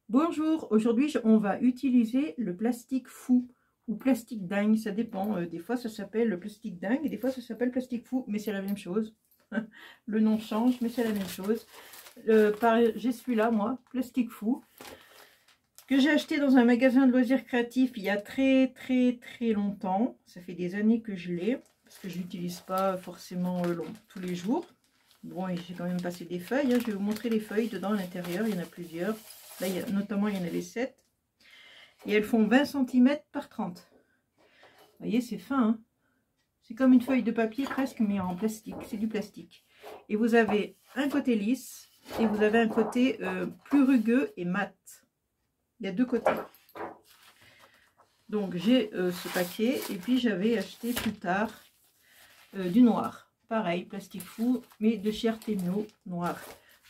Bonjour, aujourd'hui on va utiliser le plastique fou ou plastique dingue, ça dépend. Des fois ça s'appelle le plastique dingue et des fois ça s'appelle plastique fou, mais c'est la même chose. Le nom change, mais c'est la même chose. J'ai celui-là, moi, plastique fou, que j'ai acheté dans un magasin de loisirs créatifs il y a très longtemps. Ça fait des années que je l'ai, parce que je l'utilise pas forcément tous les jours. Bon, et j'ai quand même passé des feuilles, hein. Je vais vous montrer les feuilles dedans à l'intérieur, il y en a plusieurs. Là, notamment, il y en avait 7. Et elles font 20 cm par 30. Vous voyez, c'est fin, hein. C'est comme une feuille de papier presque, mais en plastique. C'est du plastique. Et vous avez un côté lisse et vous avez un côté plus rugueux et mat. Il y a deux côtés. Donc, j'ai ce paquet. Et puis, j'avais acheté plus tard du noir. Pareil, plastique fou, mais de chez Artemio, noir.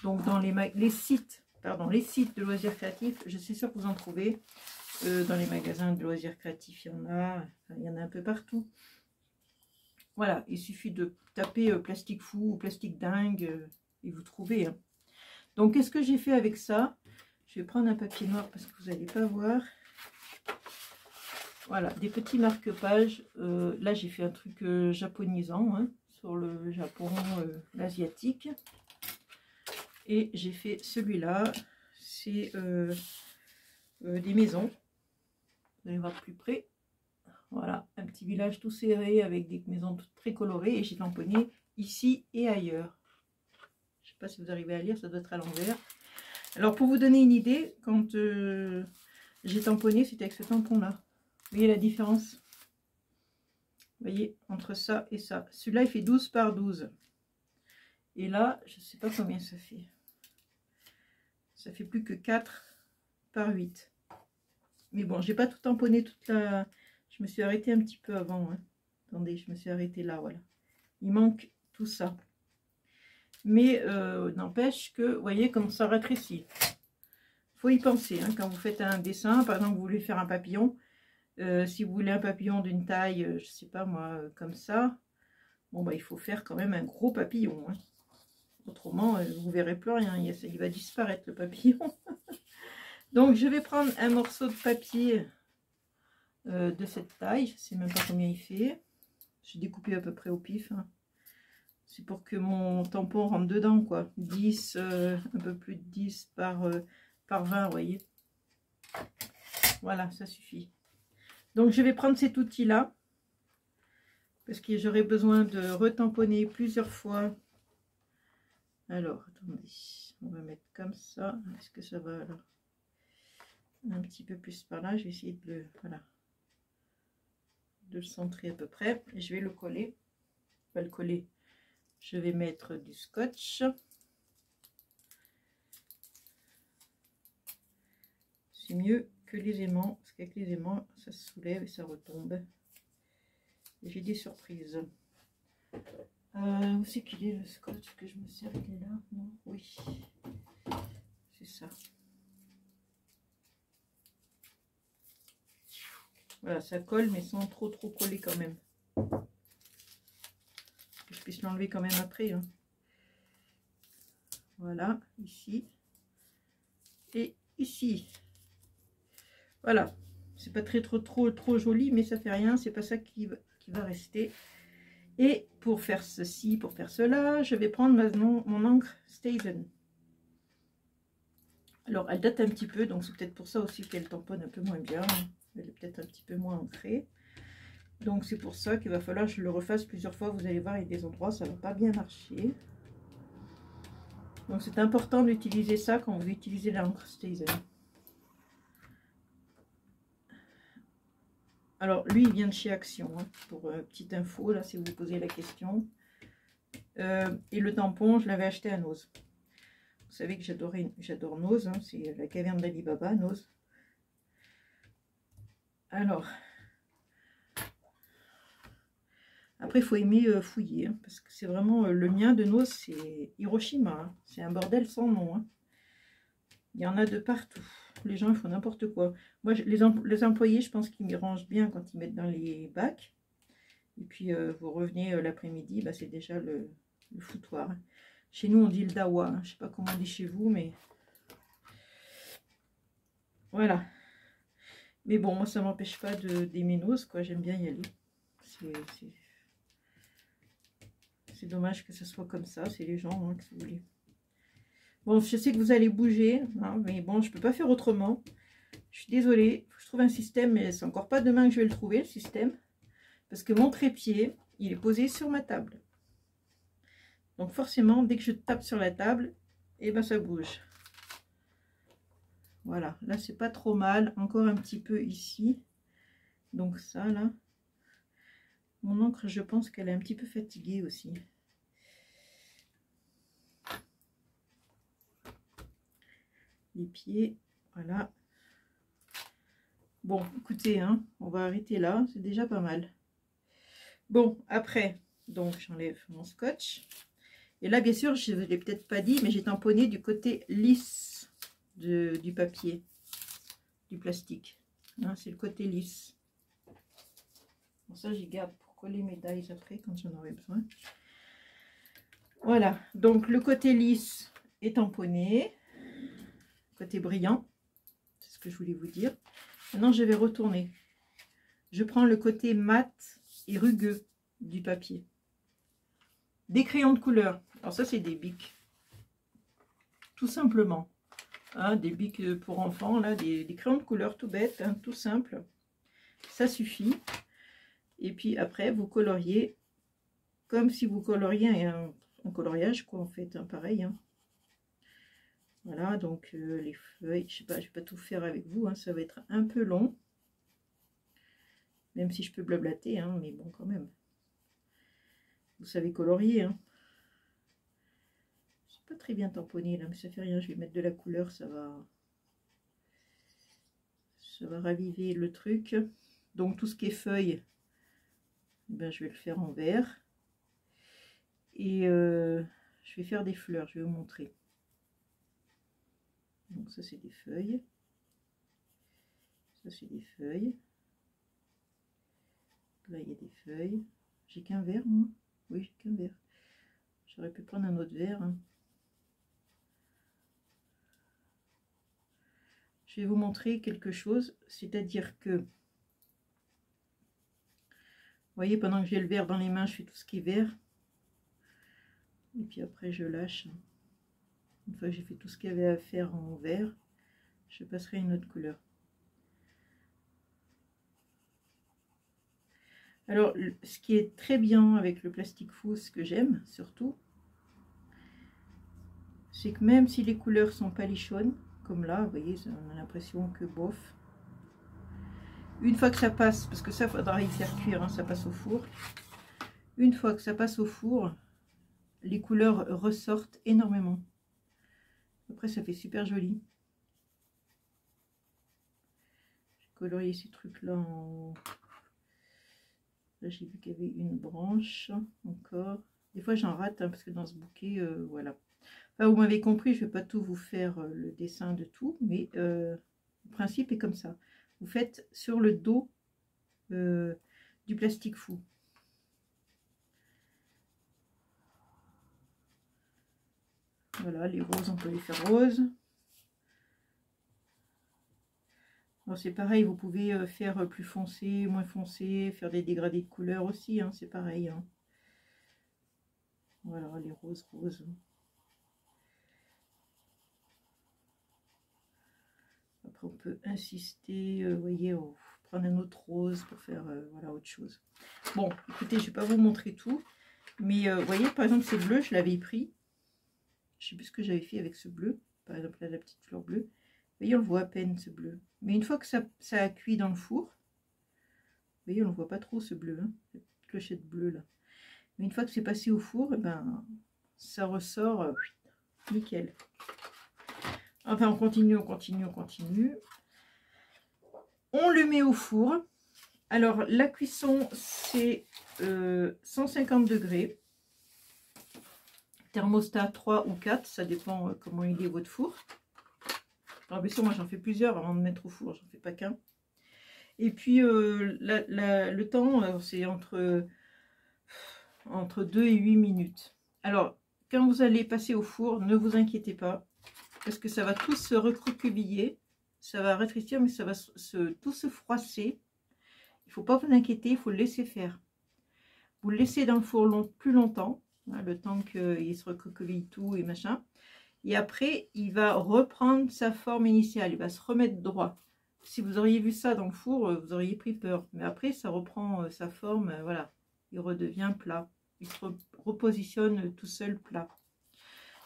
Donc, dans les sites de loisirs créatifs, je suis sûre que vous en trouvez. Dans les magasins de loisirs créatifs, il y en a un peu partout. Voilà, il suffit de taper plastique fou ou plastique dingue et vous trouvez. Hein. Donc, qu'est-ce que j'ai fait avec ça? Je vais prendre un papier noir parce que vous n'allez pas voir. Voilà, des petits marque-pages. Là, j'ai fait un truc japonisant, hein, sur le Japon, l'asiatique. Et j'ai fait celui-là. C'est des maisons. Vous allez voir de plus près. Voilà, un petit village tout serré avec des maisons toutes très colorées. Et j'ai tamponné ici et ailleurs. Je ne sais pas si vous arrivez à lire, ça doit être à l'envers. Alors, pour vous donner une idée, quand j'ai tamponné, c'était avec ce tampon-là. Vous voyez la différence? Vous voyez, entre ça et ça. Celui-là, il fait 12 par 12. Et là, je ne sais pas combien ça fait. Ça fait plus que 4 par 8. Mais bon, j'ai pas tout tamponné toute la... Je me suis arrêtée un petit peu avant. Hein. Attendez, je me suis arrêtée là, voilà. Il manque tout ça. Mais n'empêche que, vous voyez comme ça rétrécit. Il faut y penser. Hein, quand vous faites un dessin, par exemple, vous voulez faire un papillon. Si vous voulez un papillon d'une taille, je sais pas moi, comme ça. Bon, bah, il faut faire quand même un gros papillon. Hein. Autrement, vous verrez plus rien. Il va disparaître, le papillon. Donc, je vais prendre un morceau de papier de cette taille. Je ne sais même pas combien il fait. J'ai découpé à peu près au pif. Hein. C'est pour que mon tampon rentre dedans, quoi. 10, un peu plus de 10 par 20, vous voyez. Voilà, ça suffit. Donc, je vais prendre cet outil-là. Parce que j'aurai besoin de retamponner plusieurs fois. Alors, attendez. On va mettre comme ça. Est-ce que ça va alors? Un petit peu plus par là. Je vais essayer de le... Voilà. De le centrer à peu près. Et je vais le coller. Je vais le coller. Je vais mettre du scotch. C'est mieux que les aimants, parce qu'avec les aimants, ça se soulève et ça retombe. Et j'ai des surprises. Où c'est qu'il est le scotch que je me sers? Il est là? Non? Oui. C'est ça. Voilà, ça colle, mais sans trop coller quand même. Que je puisse l'enlever quand même après. Hein. Voilà, ici. Et ici. Voilà. C'est pas trop joli, mais ça fait rien. C'est pas ça qui va rester. Et pour faire ceci, pour faire cela, je vais prendre maintenant mon encre Stazen. Alors, elle date un petit peu, donc c'est peut-être pour ça aussi qu'elle tamponne un peu moins bien. Elle est peut-être un petit peu moins ancrée. Donc, c'est pour ça qu'il va falloir que je le refasse plusieurs fois. Vous allez voir, il y a des endroits, ça ne va pas bien marcher. Donc, c'est important d'utiliser ça quand vous utilisez l'encre Stazen. Alors, lui, il vient de chez Action, hein, pour petite info, là, si vous vous posez la question. Et le tampon, je l'avais acheté à Nose. Vous savez que j'adore Nose, hein, c'est la caverne d'Ali Baba, Nose. Alors, après, il faut aimer fouiller, hein, parce que c'est vraiment le mien de Nose, c'est Hiroshima. Hein, c'est un bordel sans nom. Hein. Il y en a de partout. Les gens, ils font n'importe quoi. Moi, les employés, je pense qu'ils m'y rangent bien quand ils mettent dans les bacs. Et puis, vous revenez l'après-midi, bah, c'est déjà le foutoir. Hein. Chez nous, on dit le dawa. Hein. Je ne sais pas comment on dit chez vous, mais... Voilà. Mais bon, moi, ça m'empêche pas d'aimer Nose, quoi. J'aime bien y aller. C'est dommage que ce soit comme ça. C'est les gens, hein, que vous voulez. Bon, je sais que vous allez bouger, hein, mais bon, je peux pas faire autrement. Je suis désolée. Faut que je trouve un système, mais c'est encore pas demain que je vais le trouver, le système. Parce que mon trépied, il est posé sur ma table. Donc forcément, dès que je tape sur la table, et ben ça bouge. Voilà, là c'est pas trop mal. Encore un petit peu ici. Donc ça là. Mon encre, je pense qu'elle est un petit peu fatiguée aussi. Les pieds, voilà. Bon, écoutez, hein, on va arrêter là. C'est déjà pas mal. Bon, après, donc j'enlève mon scotch. Et là, bien sûr, je ne l'ai peut-être pas dit, mais j'ai tamponné du côté lisse du papier, du plastique. Hein, c'est le côté lisse. Bon, ça, j'y garde pour coller mes dies après, quand j'en aurai besoin. Voilà, donc le côté lisse est tamponné. Côté brillant, c'est ce que je voulais vous dire. Maintenant, je vais retourner. Je prends le côté mat et rugueux du papier. Des crayons de couleur. Alors ça, c'est des bics. Tout simplement. Hein, des bics pour enfants, là, des crayons de couleur tout bêtes, hein, tout simple. Ça suffit. Et puis après, vous coloriez comme si vous coloriez un coloriage, quoi, en fait, hein, pareil. Hein. Voilà, donc les feuilles, je sais pas, je vais pas tout faire avec vous, hein, ça va être un peu long. Même si je peux blablater, hein, mais bon, quand même. Vous savez colorier, hein. C'est pas très bien tamponné là, mais ça fait rien, je vais mettre de la couleur, ça va raviver le truc. Donc tout ce qui est feuilles, ben, je vais le faire en vert. Et je vais faire des fleurs, je vais vous montrer. Donc ça c'est des feuilles. Ça c'est des feuilles. Là il y a des feuilles. J'ai qu'un vert moi. Oui, j'ai qu'un vert. J'aurais pu prendre un autre vert. Hein. Je vais vous montrer quelque chose, c'est-à-dire que, vous voyez, pendant que j'ai le vert dans les mains, je fais tout ce qui est vert. Et puis après, je lâche. Une fois que j'ai fait tout ce qu'il y avait à faire en vert, je passerai à une autre couleur. Alors, ce qui est très bien avec le plastique fou, ce que j'aime surtout, c'est que même si les couleurs sont palichonnes, comme là, vous voyez, on a l'impression que bof. Une fois que ça passe, parce que ça, il faudra y faire cuire, hein, ça passe au four. Une fois que ça passe au four, les couleurs ressortent énormément. Après, ça fait super joli. J'ai colorié ces trucs-là en... Là, j'ai vu qu'il y avait une branche encore. Des fois, j'en rate, hein, parce que dans ce bouquet, voilà. Enfin, vous m'avez compris, je ne vais pas tout vous faire le dessin de tout, mais le principe est comme ça. Vous faites sur le dos du plastique fou. Voilà, les roses, on peut les faire roses. C'est pareil, vous pouvez faire plus foncé, moins foncé, faire des dégradés de couleurs aussi, hein, c'est pareil. Hein. Voilà, les roses, roses. Après, on peut insister, vous voyez, prendre un autre rose pour faire voilà, autre chose. Bon, écoutez, je ne vais pas vous montrer tout, mais vous voyez, par exemple, ce bleu, je l'avais pris. Je ne sais plus ce que j'avais fait avec ce bleu. Par exemple, là, la petite fleur bleue. Vous voyez, on le voit à peine, ce bleu. Mais une fois que ça a cuit dans le four, vous voyez, on ne voit pas trop ce bleu, hein, cette clochette bleue là. Mais une fois que c'est passé au four, eh ben, ça ressort nickel. Enfin, on continue, on continue, on continue. On le met au four. Alors, la cuisson, c'est 150 degrés. Thermostat 3 ou 4, ça dépend comment il est votre four. Alors, bien sûr, moi, j'en fais plusieurs avant de mettre au four, j'en fais pas qu'un. Et puis, le temps, c'est entre 2 et 8 minutes. Alors, quand vous allez passer au four, ne vous inquiétez pas, parce que ça va tous se recroqueviller. ça va rétrécir, mais ça va tout se froisser. Il ne faut pas vous inquiéter, il faut le laisser faire. Vous le laissez dans le four plus longtemps, hein, le temps qu'il se recroqueville tout et machin. Et après, il va reprendre sa forme initiale, il va se remettre droit. Si vous auriez vu ça dans le four, vous auriez pris peur. Mais après, ça reprend sa forme, voilà. Il redevient plat. Il se repositionne tout seul plat.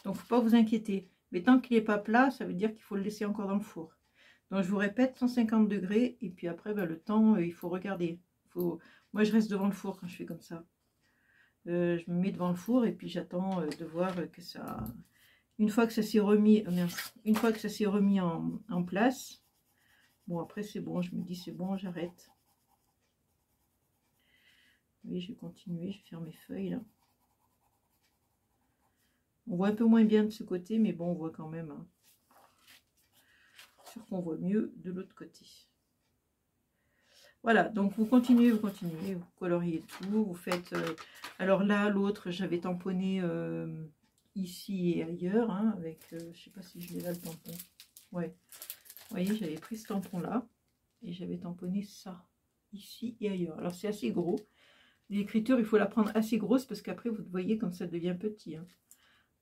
Donc, il ne faut pas vous inquiéter. Mais tant qu'il n'est pas plat, ça veut dire qu'il faut le laisser encore dans le four. Donc, je vous répète, 150 degrés. Et puis après, le temps, il faut regarder. Moi, je reste devant le four quand je fais comme ça. Je me mets devant le four et puis j'attends de voir que ça... Une fois que ça s'est remis, en place, bon, après, c'est bon. Je me dis, c'est bon, j'arrête. Oui, je vais continuer. Je vais faire mes feuilles, là. On voit un peu moins bien de ce côté, mais bon, on voit quand même. Hein. Sûr qu'on voit mieux de l'autre côté. Voilà, donc vous continuez, vous coloriez tout, vous faites... alors là, l'autre, j'avais tamponné ici et ailleurs, hein, avec... je sais pas si je l'ai là, le tampon. Ouais, vous voyez, j'avais pris ce tampon-là, et j'avais tamponné ça, ici et ailleurs. Alors c'est assez gros. L'écriture, il faut la prendre assez grosse, parce qu'après, vous voyez comme ça devient petit. Hein.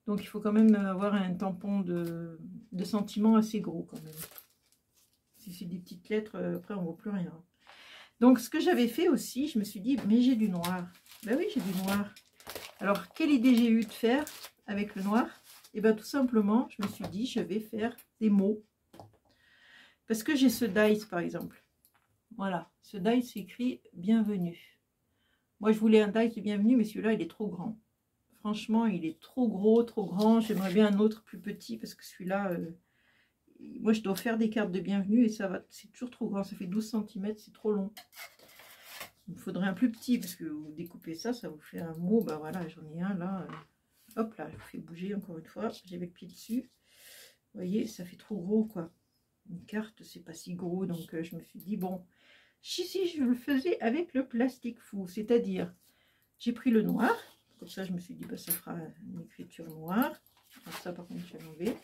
Donc il faut quand même avoir un tampon de sentiment assez gros quand même. Si c'est des petites lettres, après on ne voit plus rien. Donc ce que j'avais fait aussi, je me suis dit, mais j'ai du noir. Ben oui, j'ai du noir. Alors quelle idée j'ai eu de faire avec le noir? Et bien tout simplement, je me suis dit, je vais faire des mots. Parce que j'ai ce dice par exemple. Voilà, ce dice écrit bienvenue. Moi je voulais un dice de bienvenue, mais celui-là il est trop grand. Franchement, il est trop gros, trop grand. J'aimerais bien un autre plus petit parce que celui-là, moi, je dois faire des cartes de bienvenue et ça va, c'est toujours trop grand. Ça fait 12 cm, c'est trop long. Il me faudrait un plus petit parce que vous découpez ça, ça vous fait un mot. Ben voilà, j'en ai un là. Hop là, je vous fais bouger encore une fois. J'ai le pied dessus. Vous voyez, ça fait trop gros quoi. Une carte, c'est pas si gros. Donc, je me suis dit, bon, si je le faisais avec le plastique fou, c'est-à-dire, j'ai pris le noir. Comme ça, je me suis dit, bah, ça fera une écriture noire. Alors ça, par contre, je vais l'enlever.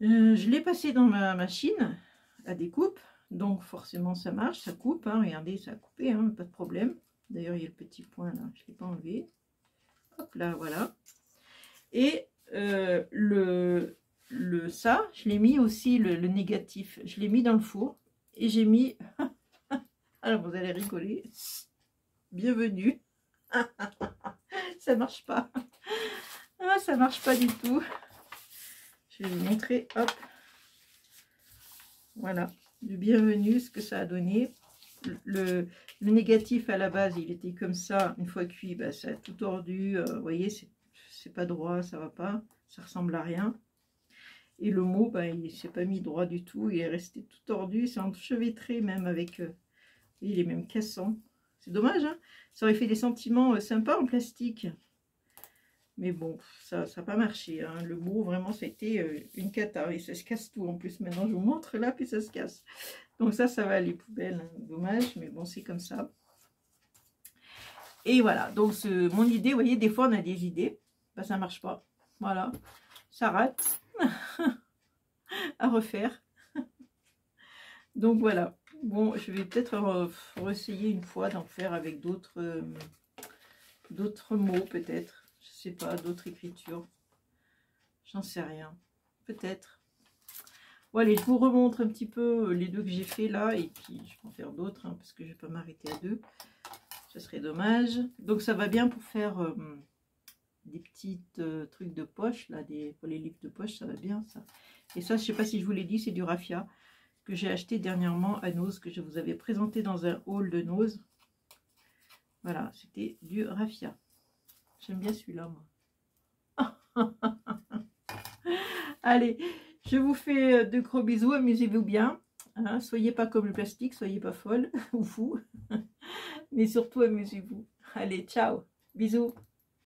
Je l'ai passé dans ma machine à découpe. Donc, forcément, ça marche, ça coupe. Hein. Regardez, ça a coupé, hein, pas de problème. D'ailleurs, il y a le petit point là, je ne l'ai pas enlevé. Hop là, voilà. Et ça, je l'ai mis aussi, le négatif. Je l'ai mis dans le four. Et j'ai mis... Alors, vous allez rigoler. Bienvenue. Ça marche pas. Ah, ça marche pas du tout. Je vais vous montrer. Hop. Voilà. Du bienvenue, ce que ça a donné. Le négatif à la base, il était comme ça. Une fois cuit, bah, ça a tout tordu. Vous voyez, c'est pas droit, ça va pas. Ça ressemble à rien. Et le mot, bah, il s'est pas mis droit du tout. Il est resté tout tordu. C'est enchevêtré même avec... il est même cassant. C'est dommage, hein. Ça aurait fait des sentiments sympas en plastique. Mais bon, ça n'a pas marché. Hein. Le mot, vraiment, ça a été une cata. Et ça se casse tout en plus. Maintenant, je vous montre là, puis ça se casse. Donc ça va aller poubelle. Hein. Dommage, mais bon, c'est comme ça. Et voilà. Donc, mon idée, vous voyez, des fois, on a des idées. Bah, ça ne marche pas. Voilà. Ça rate. À refaire. Donc, voilà. Bon, je vais peut-être réessayer une fois d'en faire avec d'autres mots, peut-être. Je sais pas, d'autres écritures. J'en sais rien. Peut-être. Bon, allez, je vous remontre un petit peu les deux que j'ai fait là. Et puis, je peux en faire d'autres, hein, parce que je vais pas m'arrêter à deux. Ce serait dommage. Donc, ça va bien pour faire des petits trucs de poche, là, pour les livres de poche, ça va bien, ça. Et ça, je sais pas si je vous l'ai dit, c'est du raffia que j'ai acheté dernièrement à Nose, que je vous avais présenté dans un haul de Nose. Voilà, c'était du raffia. J'aime bien celui-là, moi. Allez, je vous fais de gros bisous, amusez-vous bien. Hein, soyez pas comme le plastique, soyez pas folle ou fou. Mais surtout, amusez-vous. Allez, ciao, bisous.